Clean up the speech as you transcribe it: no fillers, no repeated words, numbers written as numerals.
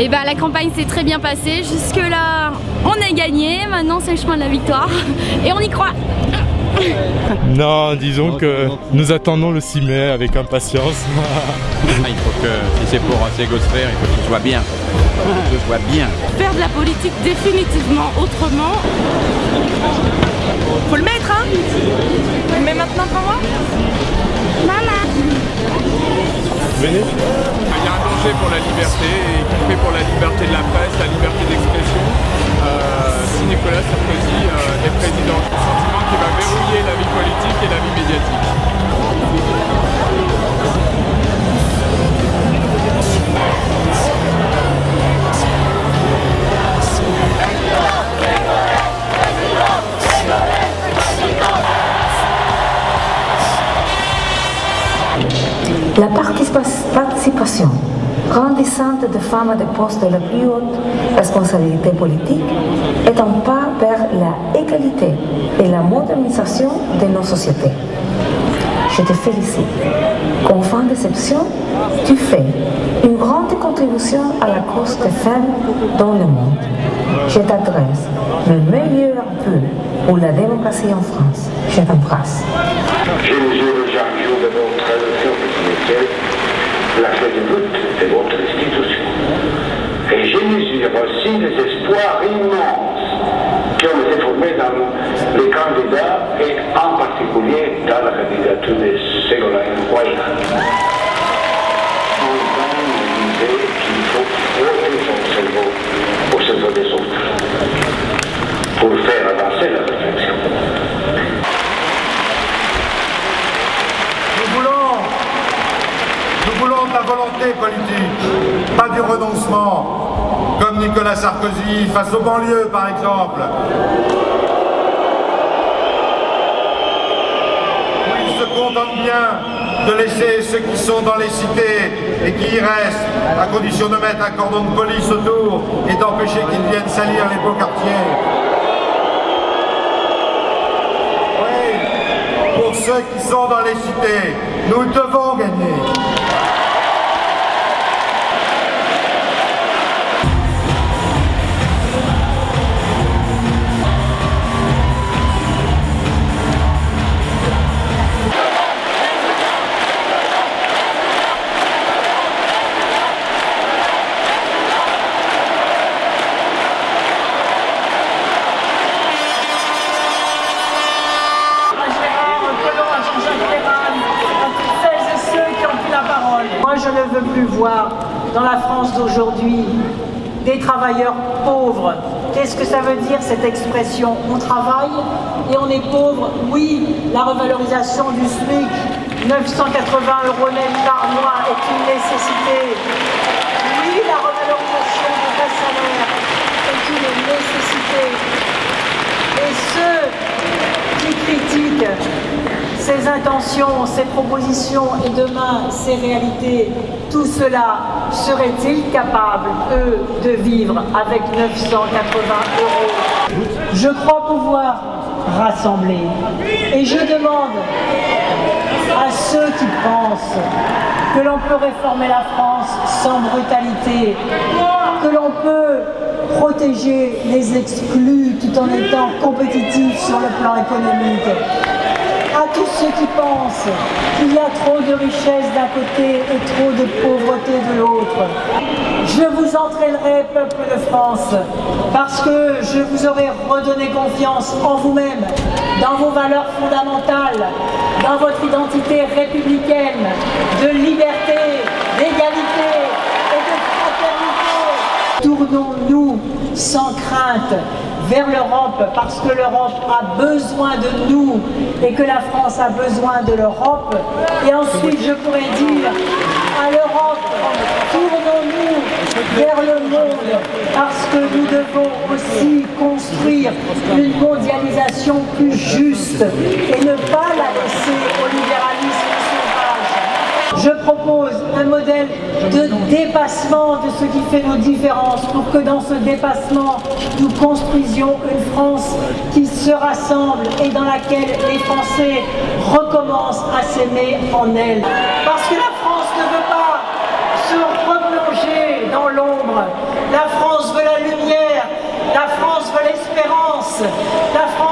Et bah la campagne s'est très bien passée. Jusque là, on a gagné. Maintenant, c'est le chemin de la victoire et on y croit. Non, disons que nous attendons le 6 mai avec impatience. Il faut que, si c'est pour un ségosphère, il faut que ce soit bien. Que ce soit bien. Faire de la politique définitivement autrement. Faut le mettre, hein? Tu le mets maintenant pour moi? Maman. Venez. Il y a un danger pour la liberté, y compris pour la liberté de la presse, la liberté d'expression. Si Nicolas Sarkozy est président, j'ai le sentiment qu'il va verrouiller la vie politique et la vie médiatique. La participation grandissante de femmes à des postes de la plus haute responsabilité politique est un pas vers la égalité et la modernisation de nos sociétés. Je te félicite. Confins d'exception, tu fais une grande contribution à la cause des femmes dans le monde. Je t'adresse le meilleur vœu pour la démocratie en France. Je t'embrasse. Je mesure le jour de votre opportunité, la clé de lutte de votre institution. Et je mesure aussi les espoirs immenses qui ont été formés dans les candidats et en particulier dans la candidature de Ségolène Royal. Souvent, on disait qu'il faut frotter son cerveau au cerveau des autres pour faire avancer la réflexion. Nous voulons de la volonté politique, pas du renoncement, comme Nicolas Sarkozy face aux banlieues par exemple. Où il se contente bien de laisser ceux qui sont dans les cités et qui y restent, à condition de mettre un cordon de police autour et d'empêcher qu'ils viennent salir les beaux quartiers. Oui, pour ceux qui sont dans les cités, nous devons gagner. Moi, je ne veux plus voir dans la France d'aujourd'hui des travailleurs pauvres. Qu'est-ce que ça veut dire cette expression? On travaille et on est pauvre. Oui, la revalorisation du SMIC, 980 € net par mois est une nécessité. Oui, la revalorisation du bas salaire est une nécessité. Et ceux qui critiquent ces intentions, ces propositions et demain ces réalités, tout cela, seraient-ils capables, eux, de vivre avec 980 €? Je crois pouvoir rassembler. Et je demande à ceux qui pensent que l'on peut réformer la France sans brutalité, que l'on peut protéger les exclus tout en étant compétitifs sur le plan économique. À tous ceux qui pensent qu'il y a trop de richesse d'un côté et trop de pauvreté de l'autre, je vous entraînerai, peuple de France, parce que je vous aurai redonné confiance en vous-même, dans vos valeurs fondamentales, dans votre identité républicaine, de liberté, d'égalité et de fraternité. Tournons-nous sans crainte vers l'Europe, parce que l'Europe a besoin de nous et que la France a besoin de l'Europe. Et ensuite, je pourrais dire à l'Europe, tournons-nous vers le monde, parce que nous devons aussi construire une mondialisation plus juste et ne pas la laisser au libéralisme sauvage. Je propose un modèle de dépassement de ce qui fait nos différences, pour que dans ce dépassement, nous construisions une France qui se rassemble et dans laquelle les Français recommencent à s'aimer en elle. Parce que la France ne veut pas se replonger dans l'ombre, La France veut l'espérance. La France